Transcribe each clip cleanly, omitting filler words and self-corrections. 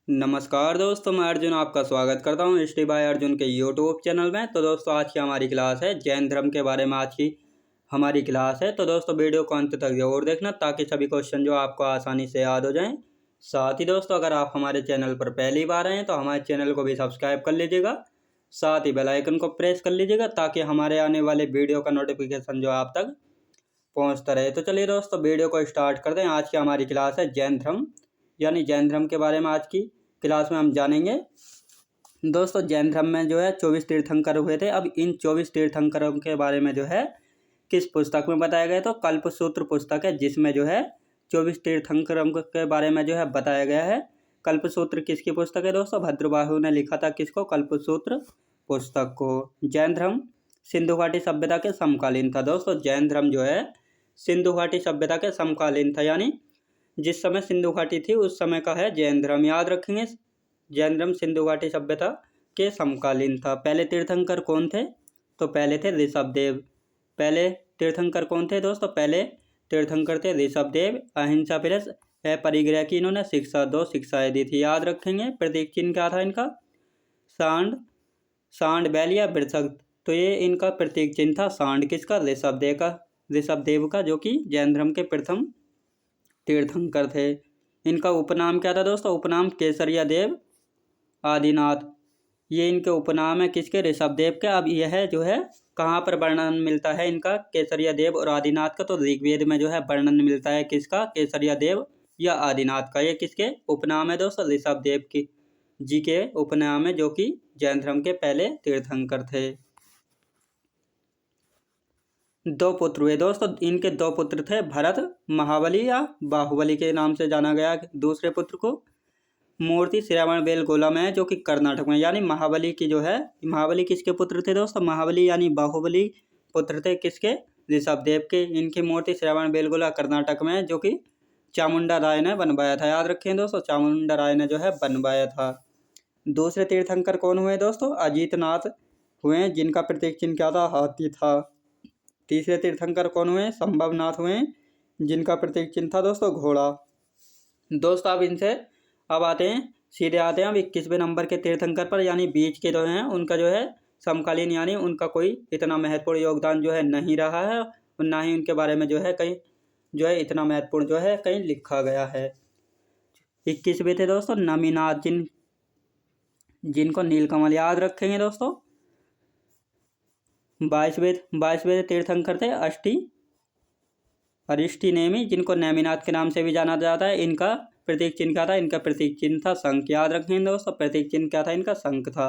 नमस्कार दोस्तों, मैं अर्जुन आपका स्वागत करता हूँ स्टडी बाय अर्जुन के यूट्यूब चैनल में। तो दोस्तों आज की हमारी क्लास है जैन धर्म के बारे में। आज की हमारी क्लास है तो दोस्तों वीडियो को अंत तक जरूर देखना ताकि सभी क्वेश्चन जो आपको आसानी से याद हो जाएं। साथ ही दोस्तों अगर आप हमारे चैनल पर पहली बार आए हैं तो हमारे चैनल को भी सब्सक्राइब कर लीजिएगा, साथ ही बेल आइकन को प्रेस कर लीजिएगा ताकि हमारे आने वाले वीडियो का नोटिफिकेशन जो आप तक पहुँचता रहे। तो चलिए दोस्तों वीडियो को स्टार्ट करते हैं। आज की हमारी क्लास है जैन धर्म यानी जैन धर्म के बारे में। आज की क्लास में हम जानेंगे दोस्तों जैन धर्म में जो है 24 तीर्थंकर हुए थे। अब इन 24 तीर्थंकरों के बारे में जो है किस पुस्तक में बताया गया, तो कल्पसूत्र पुस्तक है जिसमें जो है 24 तीर्थंकरों के बारे में जो है बताया गया है। कल्पसूत्र किसकी पुस्तक है दोस्तों? भद्रबाहु ने लिखा था किसको? कल्पसूत्र पुस्तक को। जैन धर्म सिंधु घाटी सभ्यता के समकालीन था। दोस्तों जैन धर्म जो है सिंधु घाटी सभ्यता के समकालीन था, यानी जिस समय सिंधु घाटी थी उस समय का है जैन धर्म। याद रखेंगे जैन धर्म सिंधु घाटी सभ्यता के समकालीन था। पहले तीर्थंकर कौन थे? तो पहले थे ऋषभदेव। पहले तीर्थंकर कौन थे दोस्तों? पहले तीर्थंकर थे ऋषभदेव। अहिंसा प्लस अपरिग्रह की इन्होंने दो शिक्षाएं दी थी। याद रखेंगे प्रतीक चिन्ह क्या था इनका? सांड बैल या वृषभ। तो ये इनका प्रतीक चिन्ह था सांड। किसका? ऋषभदेव का, जो कि जैन धर्म के प्रथम तीर्थंकर थे। इनका उपनाम क्या था दोस्तों? उपनाम केसरिया देव आदिनाथ। ये इनके उपनाम है किसके? ऋषभदेव के। अब यह जो है कहाँ पर वर्णन मिलता है इनका केसरिया देव और आदिनाथ का? तो ऋग्वेद में जो है वर्णन मिलता है किसका? केसरिया देव या आदिनाथ का। ये किसके उपनाम है दोस्तों? ऋषभदेव की जी के उपनाम है, जो कि जैन धर्म के पहले तीर्थंकर थे। दो पुत्र हुए दोस्तों। इनके दो पुत्र थे, भरत महाबली या बाहुबली के नाम से जाना गया। दूसरे पुत्र को मूर्ति श्रवण बेलगोला में है, जो कि कर्नाटक में। यानी महाबली की जो है, महाबली किसके पुत्र थे दोस्तों? महाबली यानी बाहुबली पुत्र थे किसके? ऋषभदेव के। इनकी मूर्ति श्रवण बेलगोला कर्नाटक में है, जो कि चामुंडा राय ने बनवाया था। याद रखें दोस्तों, चामुंडा राय ने जो है बनवाया था। दूसरे तीर्थंकर कौन हुए दोस्तों? अजीतनाथ हुए, जिनका प्रतीक चिन्ह क्या था? हाथी था। तीसरे तीर्थंकर कौन हुए? संभवनाथ हुए, जिनका प्रतीक चिन्ह था दोस्तों घोड़ा। दोस्तों अब सीधे आते हैं अब 21वें नंबर के तीर्थंकर पर, यानी बीच के जो हैं उनका जो है समकालीन, यानी उनका कोई इतना महत्वपूर्ण योगदान जो है नहीं रहा है और ना ही उनके बारे में जो है कहीं जो है इतना महत्वपूर्ण जो है कहीं लिखा गया है। 21वें थे दोस्तों नमीनाथ, जिनको नीलकमल। याद रखेंगे दोस्तों। 22वें तीर्थंकर थे अरिष्टिनेमी, जिनको नेमिनाथ के नाम से भी जाना जाता है। इनका प्रतीक चिन्ह क्या था? इनका प्रतीक चिन्ह था शंख। याद रखें दोस्तों, प्रतीक चिन्ह क्या था इनका? शंख था।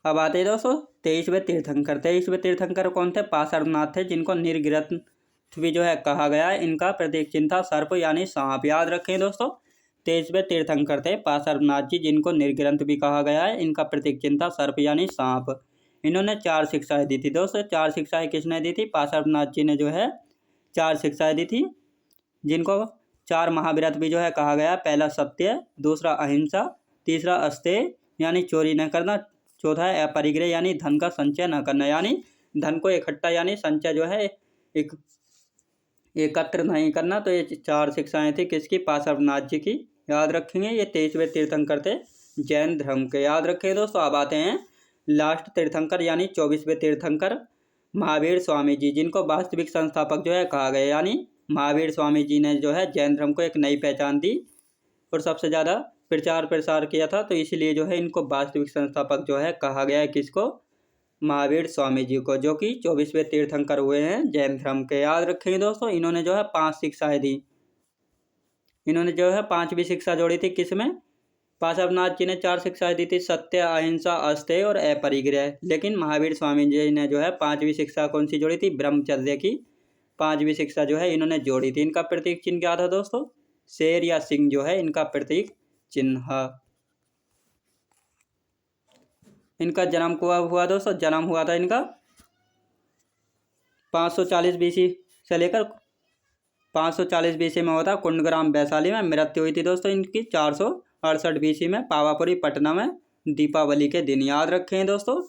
अब आते हैं दोस्तों 23वें तीर्थंकर। 23वें तीर्थंकर कौन थे? पार्श्वनाथ थे, जिनको निर्ग्रंथ भी जो है कहा गया है। इनका प्रतीक चिन्ह था सर्प यानी सांप। याद रखें दोस्तों, 23वें तीर्थंकर थे पार्श्वनाथ जी, जिनको निर्ग्रंथ भी कहा गया है। इनका प्रतीक चिन्ह था सर्प यानी सांप। इन्होंने 4 शिक्षाएं दी थी दोस्तों। 4 शिक्षाएं किसने दी थी? पार्श्वनाथ जी ने जो है 4 शिक्षाएं दी थी, जिनको 4 महाव्रत भी जो है कहा गया। पहला सत्य, दूसरा अहिंसा, तीसरा अस्तेय यानी चोरी न करना, चौथा है अपरिग्रह यानी धन का संचय न करना, यानी धन को इकट्ठा यानी संचय जो है एकत्र नहीं करना। तो ये 4 शिक्षाएं थी किसकी? पार्श्वनाथ जी की। याद रखेंगे ये 23वें तीर्थंकर थे जैन धर्म के। याद रखें दोस्तों। अब आते हैं लास्ट तीर्थंकर यानी 24वें तीर्थंकर महावीर स्वामी जी, जिनको वास्तविक संस्थापक जो है कहा गया। यानी महावीर स्वामी जी ने जो है जैन धर्म को एक नई पहचान दी और सबसे ज़्यादा प्रचार प्रसार किया था, तो इसलिए जो है इनको वास्तविक संस्थापक जो है कहा गया है। किसको? महावीर स्वामी जी को, जो कि 24वें तीर्थंकर हुए हैं जैन धर्म के। याद रखेंगे दोस्तों, इन्होंने जो है 5 शिक्षाएं दी। इन्होंने जो है 5वीं शिक्षा जोड़ी थी किसमें? पार्श्वनाथ जी ने 4 शिक्षाएं दी थी, सत्य, अहिंसा, अस्तेय और अपरिग्रह। लेकिन महावीर स्वामी जी ने जो है 5वीं शिक्षा कौन सी जोड़ी थी? ब्रह्मचर्य की 5वीं शिक्षा जो है इन्होंने जोड़ी थी। इनका प्रतीक चिन्ह क्या था दोस्तों? शेर या सिंह जो है इनका प्रतीक चिन्ह। इनका जन्म कब हुआ दोस्तों? जन्म हुआ था इनका 540 बीसी से लेकर 540 बीसी में हुआ था कुंडग्राम वैशाली में। मृत्यु हुई थी दोस्तों इनकी 468 बीसी में पावापुरी पटना में दीपावली के दिन। याद रखें दोस्तों,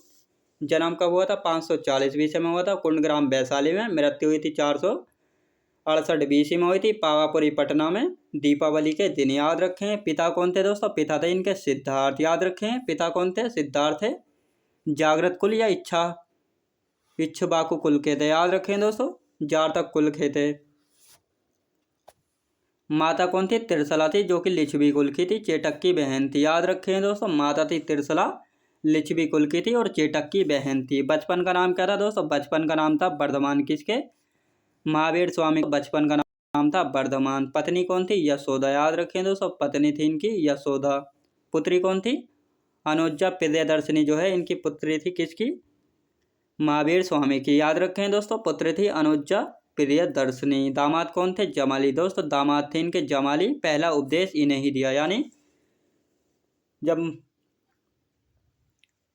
जन्म कब हुआ था? 540 बीसी में हुआ था कुंडग्राम वैशाली में। मृत्यु हुई थी 68 BC में हुई थी पावापुरी पटना में दीपावली के दिन। याद रखें। पिता कौन थे दोस्तों? पिता थे इनके सिद्धार्थ। याद रखें पिता कौन थे? सिद्धार्थ थे। जागृत कुल या इच्छुबाकु कुल के थे। याद रखें दोस्तों, जातक कुल के थे। माता कौन थी? त्रिशला थी, जो कि लिच्छवी कुल की थी, चेटक की बहन थी। याद रखें दोस्तों, माता थी त्रिशला, लिच्छवी कुल की थी और चेटक की बहन थी। बचपन का नाम क्या था दोस्तों? बचपन का नाम था वर्धमान। किसके? महावीर स्वामी। बचपन का नाम था वर्धमान। पत्नी कौन थी? यशोदा। याद रखें दोस्तों, पत्नी थी इनकी यशोदा। पुत्री कौन थी? अनुजा प्रियदर्शनी जो है इनकी पुत्री थी। किसकी? महावीर स्वामी की। याद रखें दोस्तों, पुत्री थी अनुजा प्रियदर्शनी। दामाद कौन थे? जमाली। दोस्तों दामाद थे इनके जमाली। पहला उपदेश इन्हें ही दिया, यानी जब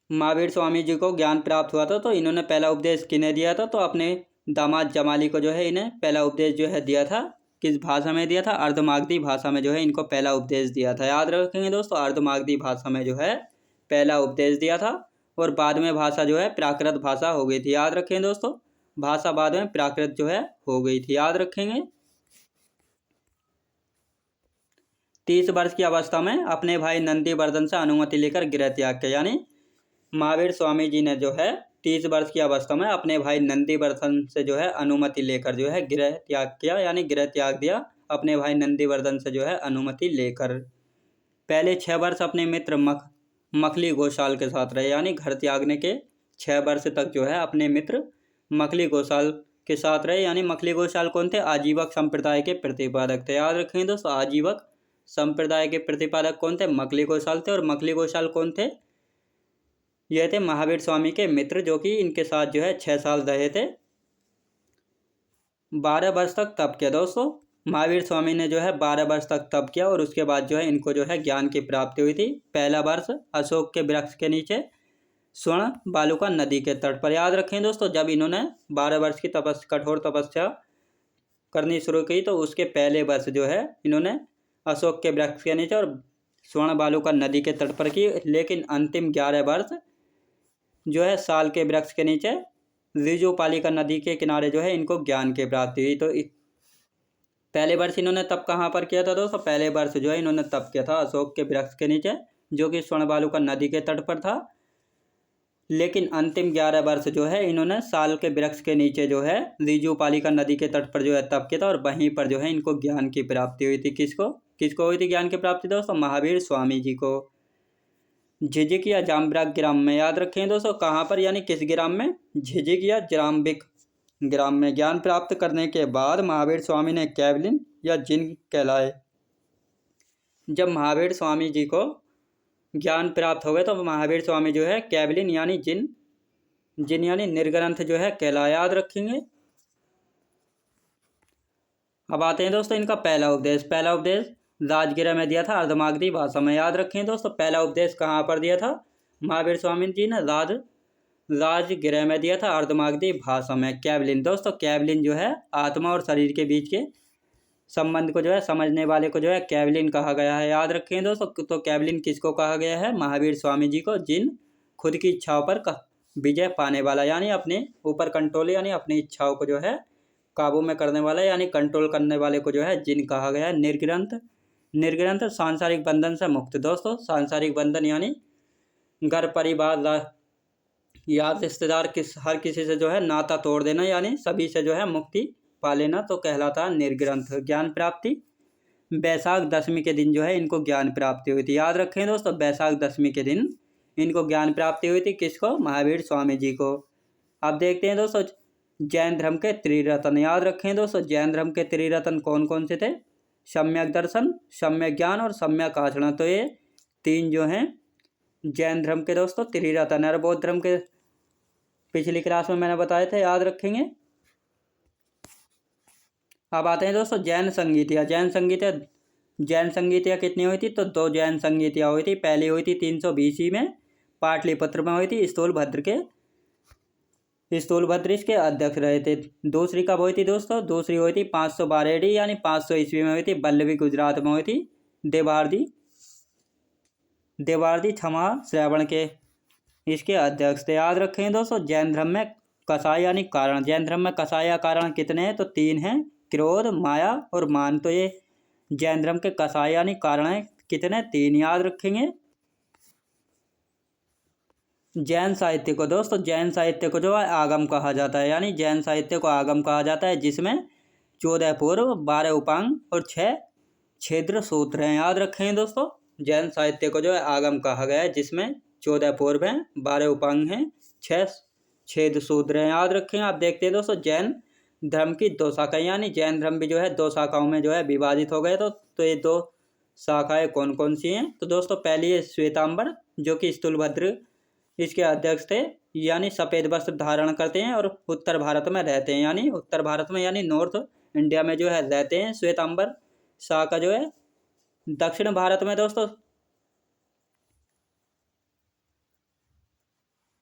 महावीर स्वामी जी को ज्ञान प्राप्त हुआ था तो इन्होंने पहला उपदेश किन्हें दिया था? तो अपने दामाद जमाली को जो है इन्हें पहला उपदेश जो है दिया था। किस भाषा में दिया था? अर्धमागधी भाषा में जो है इनको पहला उपदेश दिया था। याद रखेंगे दोस्तों, अर्धमागधी भाषा में जो है पहला उपदेश दिया था और बाद में भाषा जो है प्राकृत भाषा हो गई थी। याद रखें दोस्तों, भाषा बाद में प्राकृत जो है हो गई थी। याद रखेंगे। 30 वर्ष की अवस्था में अपने भाई नंदीवर्धन से अनुमति लेकर गृह त्याग किया। यानी महावीर स्वामी जी ने जो है 30 वर्ष की अवस्था में अपने भाई नंदीवर्धन से जो है अनुमति लेकर जो है गृह त्याग किया, यानी गृह त्याग दिया अपने भाई नंदीवर्धन से जो है अनुमति लेकर। पहले 6 वर्ष अपने मित्र मखली घोषाल के साथ रहे, यानी घर त्यागने के 6 वर्ष तक जो है अपने मित्र मखली घोषाल के साथ रहे। यानी मखली घोषाल कौन थे? आजीवक संप्रदाय के प्रतिपादक थे। याद रखें दोस्तों, आजीवक संप्रदाय के प्रतिपादक कौन थे? मखली घोषाल थे। और मखली घोषाल कौन थे? यह थे महावीर स्वामी के मित्र, जो कि इनके साथ जो है 6 साल रहे थे। 12 वर्ष तक तप किया दोस्तों। महावीर स्वामी ने जो है 12 वर्ष तक तप किया और उसके बाद जो है इनको जो है ज्ञान की प्राप्ति हुई थी। पहला वर्ष अशोक के वृक्ष के नीचे स्वर्ण बालुका नदी के तट पर। याद रखें दोस्तों, जब इन्होंने 12 वर्ष की कठोर तपस्या करनी शुरू की तो उसके पहले वर्ष जो है इन्होंने अशोक के वृक्ष के नीचे और स्वर्ण बालुका नदी के तट पर की। लेकिन अंतिम 11 वर्ष जो है साल के वृक्ष के नीचे ऋजुपालिका नदी के किनारे जो है इनको ज्ञान की प्राप्ति हुई। तो पहले वर्ष इन्होंने तप कहाँ पर किया था दोस्तों? पहले वर्ष जो है इन्होंने तप किया था अशोक के वृक्ष के नीचे, जो कि स्वर्ण बालुका नदी के तट पर था। लेकिन अंतिम 11 वर्ष जो है इन्होंने साल के वृक्ष के नीचे जो है ऋजुपालिका नदी के तट पर जो है तप किया था और वहीं पर जो है इनको ज्ञान की प्राप्ति हुई थी। किसको हुई थी ज्ञान की प्राप्ति दोस्तों? महावीर स्वामी जी को। झिझिक या जाम्बिक ग्राम में। याद रखें दोस्तों, कहाँ पर यानी किस ग्राम में? झिझिक या जाम्बिक ग्राम में। ज्ञान प्राप्त करने के बाद महावीर स्वामी ने कैवलिन या जिन कहलाए। जब महावीर स्वामी जी को ज्ञान प्राप्त हो गए तो महावीर स्वामी जो है कैवलिन यानी जिन यानी निर्ग्रंथ जो है कहलाए। याद रखेंगे। अब आते हैं दोस्तों इनका पहला उपदेश राजगिरा में दिया था अर्धमागधी भाषा में। याद रखें दोस्तों, पहला उपदेश कहाँ पर दिया था? महावीर स्वामी जी ने राजगिरा में दिया था अर्धमागधी भाषा में। कैवलिन दोस्तों, कैवलिन जो है आत्मा और शरीर के बीच के संबंध को जो है समझने वाले को जो है कैवलिन कहा गया है। याद रखें दोस्तों, तो कैवलिन किसको कहा गया है? महावीर स्वामी जी को, जिन खुद की इच्छाओं पर विजय पाने वाला, यानी अपने ऊपर कंट्रोल, यानी अपनी इच्छाओं को जो है काबू में करने वाला, यानी कंट्रोल करने वाले को जो है जिन कहा गया है। निर्ग्रंथ सांसारिक बंधन से मुक्त। दोस्तों सांसारिक बंधन यानी घर परिवार यार रिश्तेदार हर किसी से जो है नाता तोड़ देना, यानी सभी से जो है मुक्ति पा लेना, तो कहलाता है निर्ग्रंथ। ज्ञान प्राप्ति वैशाख दशमी के दिन जो है इनको ज्ञान प्राप्ति हुई थी। याद रखें दोस्तों, वैशाख दशमी के दिन इनको ज्ञान प्राप्ति हुई थी। किसको? महावीर स्वामी जी को। अब देखते हैं दोस्तों जैन धर्म के त्रिरत्न। याद रखें दोस्तों, जैन धर्म के त्रिरत्न कौन कौन से थे? सम्यक दर्शन, सम्यक ज्ञान और सम्यक आचरण। तो ये 3 जो हैं जैन धर्म के दोस्तों त्रिरत्न। और बौद्ध धर्म के पिछली क्लास में मैंने बताए थे, याद रखेंगे। अब आते हैं दोस्तों जैन संगीतियाँ। जैन संगीतियाँ कितनी हुई थी? तो 2 जैन संगीतियाँ हुई थी। पहली हुई थी 300 BC में पाटलिपुत्र में हुई थी। स्थूलभद्र इसके अध्यक्ष रहे थे। दूसरी कब हुई थी दोस्तों? दूसरी हुई थी 512 AD यानी 500 ईस्वी में हुई थी। वल्लभी गुजरात में हुई थी। देवार्दी क्षमा श्रवण के इसके अध्यक्ष थे। याद रखें दोस्तों, जैन धर्म में कसाय यानी कारण। जैन धर्म में कसाय या कारण कितने हैं? तो 3 हैं। क्रोध, माया और मान। तो ये जैन धर्म के कसाय यानी कारण है कितने? 3 याद रखेंगे। जैन साहित्य को दोस्तों, जैन साहित्य को जो है आगम कहा जाता है, यानी जैन साहित्य को आगम कहा जाता है जिसमें 14 पूर्व, 12 उपांग और 6 छेद्र सूत्र हैं। याद रखें दोस्तों, जैन साहित्य को जो है आगम कहा गया है जिसमें 14 पूर्व हैं, 12 उपांग हैं, 6 छेद सूत्र हैं। याद रखें। आप देखते हैं दोस्तों, जैन धर्म की 2 शाखाएं, यानी जैन धर्म भी जो है 2 शाखाओं में जो है विभाजित हो गए। तो ये 2 शाखाएं कौन कौन सी हैं? तो दोस्तों पहली है श्वेतांबर, जो कि स्थूलभद्र इसके अध्यक्ष थे, यानी सफ़ेद वस्त्र धारण करते हैं और उत्तर भारत में रहते हैं, यानी उत्तर भारत में यानी नॉर्थ इंडिया में जो है रहते हैं। श्वेतांबर शाखा जो है दक्षिण भारत में दोस्तों,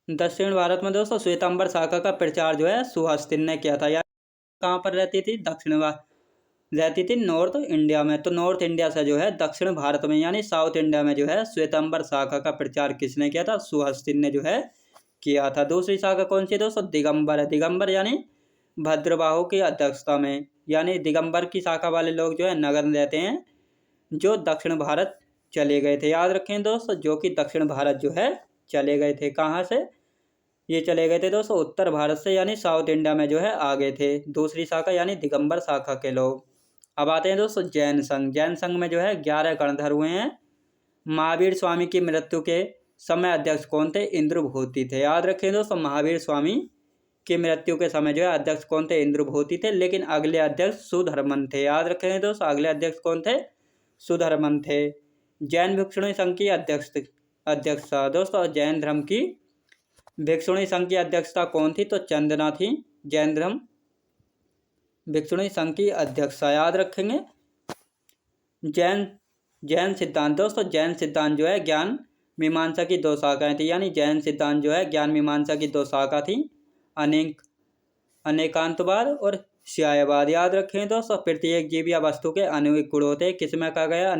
दक्षिण भारत में दोस्तों श्वेतांबर शाखा का प्रचार जो है सुहस्तिन ने किया था। या कहाँ पर रहती थी? दक्षिण भारत रहती थी, नॉर्थ इंडिया में। तो नॉर्थ इंडिया से जो है दक्षिण भारत में यानी साउथ इंडिया में जो है श्वेतांबर शाखा का प्रचार किसने किया था? सुहस्तिन ने जो है किया था। दूसरी शाखा कौन सी दोस्तों? दिगंबर है। दिगंबर यानी भद्रबाहु की अध्यक्षता में, यानी दिगंबर की शाखा वाले लोग जो है नगन रहते हैं, जो दक्षिण भारत चले गए थे। याद रखें दोस्तों, जो कि दक्षिण भारत जो है चले गए थे। कहाँ से ये चले गए थे दोस्तों? उत्तर भारत से, यानी साउथ इंडिया में जो है आ गए थे। दूसरी शाखा यानी दिगंबर शाखा के लोग। अब आते हैं दोस्तों जैन संघ। जैन संघ में जो है 11 गणधर हुए हैं। महावीर स्वामी की मृत्यु के समय अध्यक्ष कौन थे? इंद्रभूति थे। याद रखें दोस्तों, महावीर स्वामी की मृत्यु के समय जो है अध्यक्ष कौन थे? इंद्रभूति थे। लेकिन अगले अध्यक्ष सुधर्मन थे। याद रखें दोस्तों, अगले अध्यक्ष कौन थे? सुधर्मन थे। जैन भिक्षुणी संघ की अध्यक्षता दोस्तों, जैन धर्म की भिक्षुणी संघ की अध्यक्षता कौन थी? तो चंदना थी। जैन धर्म भिक्षुणी संघ की अध्यक्षता। याद रखेंगे। जैन सिद्धांत दोस्तों, जैन सिद्धांत जो है ज्ञान मीमांसा की 2 शाखाएं थी, यानी जैन सिद्धांत जो है ज्ञान मीमांसा की 2 शाखा थी, अनेकांतवाद और श्यायवाद। याद रखें दोस्तों, प्रत्येक जीव या वस्तु के अनेक गुण होते हैं। किसमें कहा गया?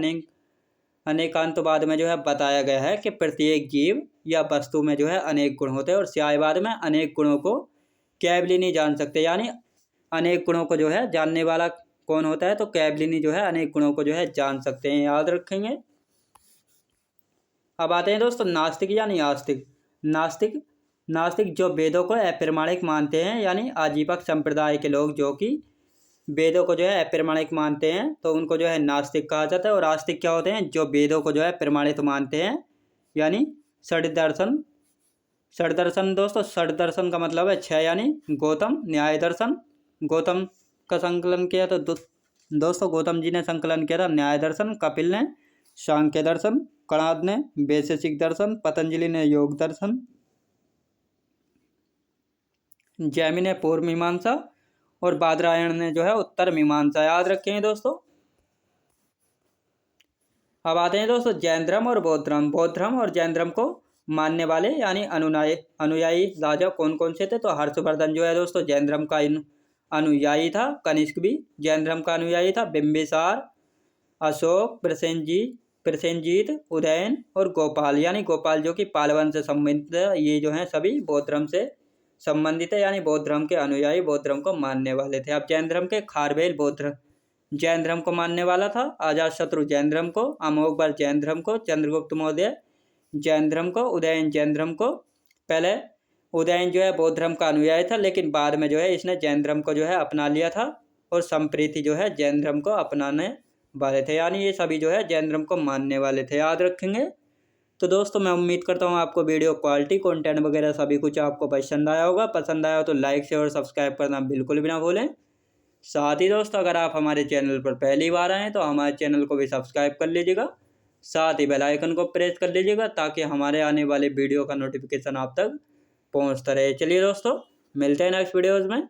अनेकांतवाद में जो है बताया गया है कि प्रत्येक जीव या वस्तु में जो है अनेक गुण होते हैं, और श्यायवाद में अनेक गुणों को केवल नहीं जान सकते, यानी अनेक गुणों को जो है जानने वाला कौन होता है? तो कैवलिनी जो है अनेक गुणों को जो है जान सकते हैं। याद रखेंगे। अब आते हैं दोस्तों नास्तिक यानी आस्तिक। नास्तिक जो वेदों को अप्रमाणिक मानते हैं, यानी आजीवक संप्रदाय के लोग जो कि वेदों को जो है अप्रमाणिक मानते हैं, तो उनको जो है नास्तिक कहा जाता है। और आस्तिक क्या होते हैं? जो वेदों को जो है प्रमाणित मानते हैं, यानी षड दर्शन दोस्तों, षड दर्शन का मतलब है 6, यानी गौतम न्याय दर्शन, गौतम का संकलन किया तो दोस्तों गौतम जी ने संकलन किया था न्याय दर्शन, कपिल ने सांख्य दर्शन, कणाद ने वैशेषिक दर्शन, पतंजलि ने योग दर्शन, जैमिनी ने पूर्व मीमांसा और बादरायण ने जो है उत्तर मीमांसा। याद रखें दोस्तों। अब आते हैं दोस्तों जैन धर्म और बौद्ध धर्म। बौद्ध धर्म और जैन धर्म को मानने वाले यानी अनुयायी राजा कौन कौन से थे? तो हर्षवर्धन जो है दोस्तों जैन धर्म का अनुयायी था। कनिष्क भी जैन धर्म का अनुयायी था। बिंबिसार, अशोक, प्रसेनजीत, उदयन और गोपाल, यानी गोपाल जो कि पालवन से संबंधित है, ये जो हैं सभी बौद्ध धर्म से संबंधित है, यानी बौद्ध धर्म के अनुयायी बौद्ध धर्म को मानने वाले थे। अब जैन धर्म के खारवेल बौद्ध जैन धर्म को मानने वाला था, अजातशत्रु जैन धर्म को, अमोघवर्ष जैन धर्म को, चंद्रगुप्त मौर्य जैन धर्म को, उदयन जैन धर्म को। पहले उदयन जो है बौद्ध धर्म का अनुयायी था, लेकिन बाद में जो है इसने जैन धर्म को जो है अपना लिया था, और संप्रीति जो है जैन धर्म को अपनाने वाले थे, यानी ये सभी जो है जैन धर्म को मानने वाले थे। याद रखेंगे। तो दोस्तों मैं उम्मीद करता हूँ आपको वीडियो क्वालिटी, कंटेंट वगैरह सभी कुछ आपको पसंद आया होगा। पसंद आया हो तो लाइक शेयर और सब्सक्राइब करना बिल्कुल भी ना भूलें। साथ ही दोस्तों अगर आप हमारे चैनल पर पहली बार आएँ तो हमारे चैनल को भी सब्सक्राइब कर लीजिएगा, साथ ही बेल आइकन को प्रेस कर लीजिएगा, ताकि हमारे आने वाले वीडियो का नोटिफिकेशन आप तक पहुँचता रहे। चलिए दोस्तों मिलते हैं नेक्स्ट वीडियोज़ में।